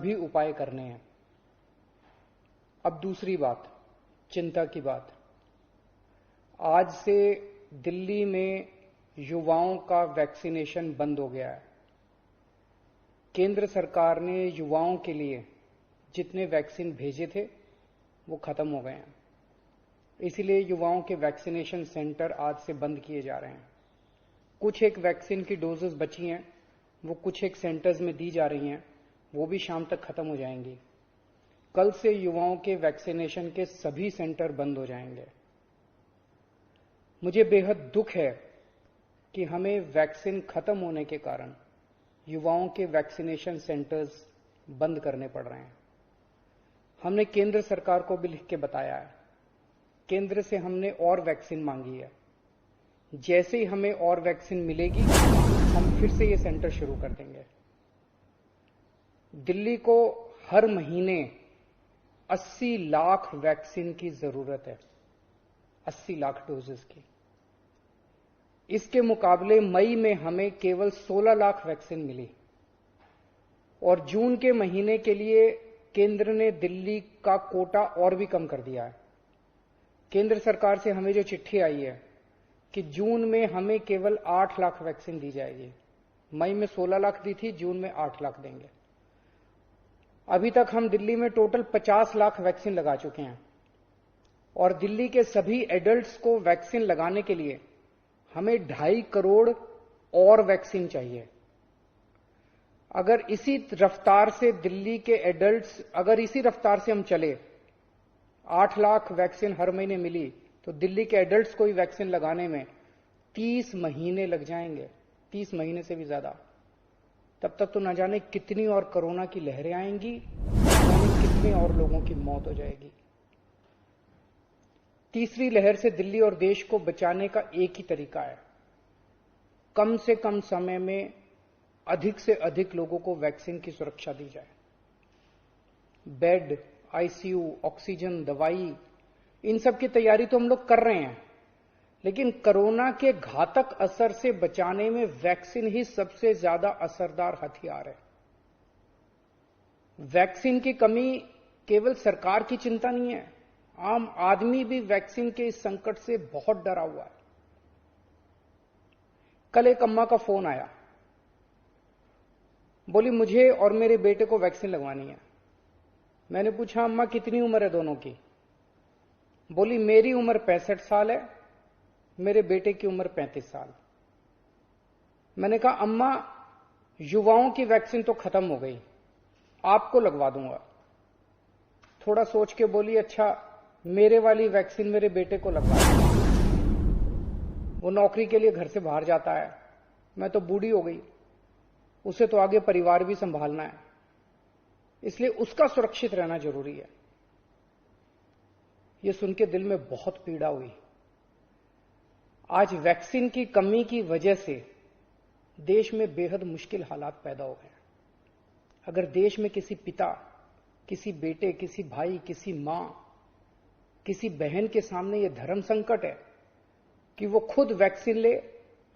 सभी उपाय करने हैं। अब दूसरी बात, चिंता की बात। आज से दिल्ली में युवाओं का वैक्सीनेशन बंद हो गया है। केंद्र सरकार ने युवाओं के लिए जितने वैक्सीन भेजे थे वो खत्म हो गए हैं, इसलिए युवाओं के वैक्सीनेशन सेंटर आज से बंद किए जा रहे हैं। कुछ एक वैक्सीन की डोजेस बची हैं, वो कुछ एक सेंटर्स में दी जा रही हैं, वो भी शाम तक खत्म हो जाएंगी। कल से युवाओं के वैक्सीनेशन के सभी सेंटर बंद हो जाएंगे। मुझे बेहद दुख है कि हमें वैक्सीन खत्म होने के कारण युवाओं के वैक्सीनेशन सेंटर्स बंद करने पड़ रहे हैं। हमने केंद्र सरकार को भी लिख के बताया है, केंद्र से हमने और वैक्सीन मांगी है। जैसे ही हमें और वैक्सीन मिलेगी हम फिर से ये सेंटर शुरू कर देंगे। दिल्ली को हर महीने 80 लाख वैक्सीन की जरूरत है, 80 लाख डोजेस की। इसके मुकाबले मई में हमें केवल 16 लाख वैक्सीन मिली और जून के महीने के लिए केंद्र ने दिल्ली का कोटा और भी कम कर दिया है। केंद्र सरकार से हमें जो चिट्ठी आई है कि जून में हमें केवल 8 लाख वैक्सीन दी जाएगी। मई में 16 लाख दी थी, जून में 8 लाख देंगे। अभी तक हम दिल्ली में टोटल 50 लाख वैक्सीन लगा चुके हैं और दिल्ली के सभी एडल्ट्स को वैक्सीन लगाने के लिए हमें 2.5 करोड़ और वैक्सीन चाहिए। अगर इसी रफ्तार से दिल्ली के एडल्ट्स, अगर इसी रफ्तार से हम चले, 8 लाख वैक्सीन हर महीने मिली तो दिल्ली के एडल्ट्स को ही वैक्सीन लगाने में 30 महीने लग जाएंगे, 30 महीने से भी ज्यादा। तब तक तो न जाने कितनी और कोरोना की लहरें आएंगी, न जाने कितने और लोगों की मौत हो जाएगी। तीसरी लहर से दिल्ली और देश को बचाने का एक ही तरीका है, कम से कम समय में अधिक से अधिक लोगों को वैक्सीन की सुरक्षा दी जाए। बेड, आईसीयू, ऑक्सीजन, दवाई, इन सब की तैयारी तो हम लोग कर रहे हैं, लेकिन कोरोना के घातक असर से बचाने में वैक्सीन ही सबसे ज्यादा असरदार हथियार है। वैक्सीन की कमी केवल सरकार की चिंता नहीं है, आम आदमी भी वैक्सीन के इस संकट से बहुत डरा हुआ है। कल एक अम्मा का फोन आया, बोली मुझे और मेरे बेटे को वैक्सीन लगवानी है। मैंने पूछा अम्मा कितनी उम्र है दोनों की? बोली मेरी उम्र 65 साल है, मेरे बेटे की उम्र 35 साल। मैंने कहा अम्मा युवाओं की वैक्सीन तो खत्म हो गई, आपको लगवा दूंगा। थोड़ा सोच के बोली अच्छा मेरे वाली वैक्सीन मेरे बेटे को लगवा दूंगा, वो नौकरी के लिए घर से बाहर जाता है, मैं तो बूढ़ी हो गई, उसे तो आगे परिवार भी संभालना है, इसलिए उसका सुरक्षित रहना जरूरी है। यह सुन के दिल में बहुत पीड़ा हुई। आज वैक्सीन की कमी की वजह से देश में बेहद मुश्किल हालात पैदा हो गए। अगर देश में किसी पिता, किसी बेटे, किसी भाई, किसी मां, किसी बहन के सामने यह धर्म संकट है कि वो खुद वैक्सीन ले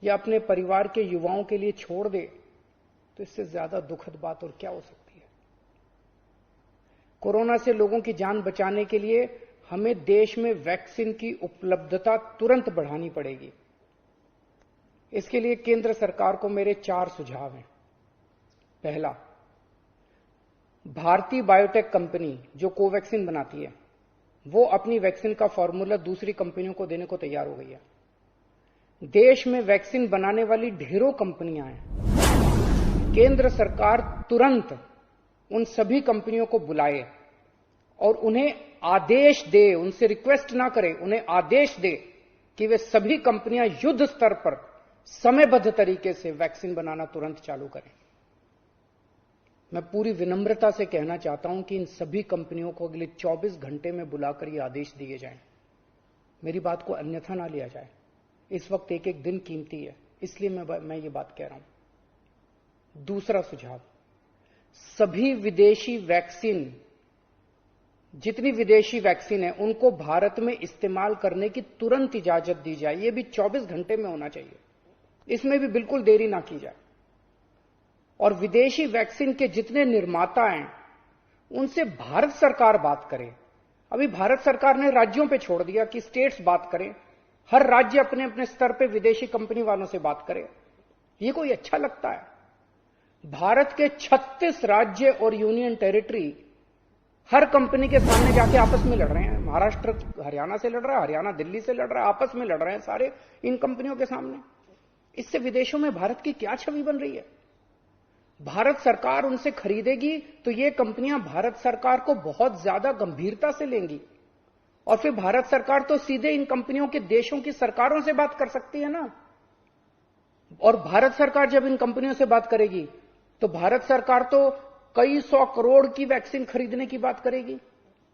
या अपने परिवार के युवाओं के लिए छोड़ दे, तो इससे ज्यादा दुखद बात और क्या हो सकती है। कोरोना से लोगों की जान बचाने के लिए हमें देश में वैक्सीन की उपलब्धता तुरंत बढ़ानी पड़ेगी। इसके लिए केंद्र सरकार को मेरे 4 सुझाव हैं। पहला, भारतीय बायोटेक कंपनी जो कोवैक्सीन बनाती है, वो अपनी वैक्सीन का फॉर्मूला दूसरी कंपनियों को देने को तैयार हो गई है। देश में वैक्सीन बनाने वाली ढेरों कंपनियां हैं। केंद्र सरकार तुरंत उन सभी कंपनियों को बुलाए और उन्हें आदेश दे, उनसे रिक्वेस्ट ना करे, उन्हें आदेश दे कि वे सभी कंपनियां युद्ध स्तर पर समयबद्ध तरीके से वैक्सीन बनाना तुरंत चालू करें। मैं पूरी विनम्रता से कहना चाहता हूं कि इन सभी कंपनियों को अगले 24 घंटे में बुलाकर ये आदेश दिए जाएं। मेरी बात को अन्यथा ना लिया जाए। इस वक्त एक एक दिन कीमती है, इसलिए मैं ये बात कह रहा हूं। दूसरा सुझाव, सभी विदेशी वैक्सीन, जितनी विदेशी वैक्सीन है उनको भारत में इस्तेमाल करने की तुरंत इजाजत दी जाए। ये भी 24 घंटे में होना चाहिए, इसमें भी बिल्कुल देरी ना की जाए। और विदेशी वैक्सीन के जितने निर्माता हैं उनसे भारत सरकार बात करे। अभी भारत सरकार ने राज्यों पे छोड़ दिया कि स्टेट्स बात करें, हर राज्य अपने अपने स्तर पे विदेशी कंपनी वालों से बात करे। ये कोई अच्छा लगता है? भारत के 36 राज्य और यूनियन टेरिटरी हर कंपनी के सामने जाके आपस में लड़ रहे हैं। महाराष्ट्र हरियाणा से लड़ रहा है, हरियाणा दिल्ली से लड़ रहा है, आपस में लड़ रहे हैं सारे इन कंपनियों के सामने। इससे विदेशों में भारत की क्या छवि बन रही है? भारत सरकार उनसे खरीदेगी तो ये कंपनियां भारत सरकार को बहुत ज्यादा गंभीरता से लेंगी, और फिर भारत सरकार तो सीधे इन कंपनियों के देशों की सरकारों से बात कर सकती है ना। और भारत सरकार जब इन कंपनियों से बात करेगी तो भारत सरकार तो कई 100 करोड़ की वैक्सीन खरीदने की बात करेगी,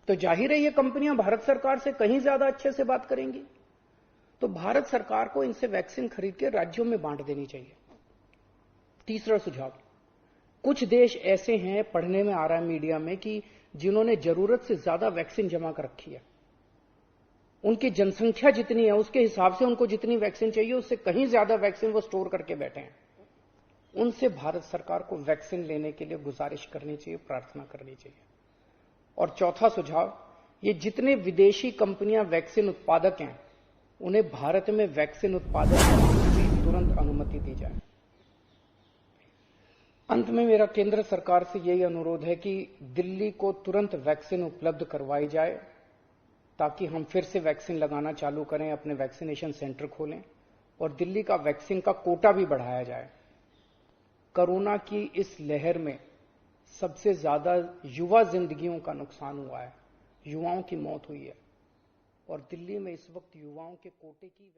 तो जाहिर है ये कंपनियां भारत सरकार से कहीं ज्यादा अच्छे से बात करेंगी। तो भारत सरकार को इनसे वैक्सीन खरीद के राज्यों में बांट देनी चाहिए। तीसरा सुझाव, कुछ देश ऐसे हैं, पढ़ने में आ रहा है मीडिया में, कि जिन्होंने जरूरत से ज्यादा वैक्सीन जमा कर रखी है। उनकी जनसंख्या जितनी है उसके हिसाब से उनको जितनी वैक्सीन चाहिए उससे कहीं ज्यादा वैक्सीन वो स्टोर करके बैठे हैं। उनसे भारत सरकार को वैक्सीन लेने के लिए गुजारिश करनी चाहिए, प्रार्थना करनी चाहिए। और चौथा सुझाव, ये जितने विदेशी कंपनियां वैक्सीन उत्पादक हैं उन्हें भारत में वैक्सीन उत्पादन की तुरंत अनुमति दी जाए। अंत में मेरा केंद्र सरकार से यही अनुरोध है कि दिल्ली को तुरंत वैक्सीन उपलब्ध करवाई जाए ताकि हम फिर से वैक्सीन लगाना चालू करें, अपने वैक्सीनेशन सेंटर खोलें और दिल्ली का वैक्सीन का कोटा भी बढ़ाया जाए। कोरोना की इस लहर में सबसे ज्यादा युवा जिंदगियों का नुकसान हुआ है, युवाओं की मौत हुई है, और दिल्ली में इस वक्त युवाओं के कोटे की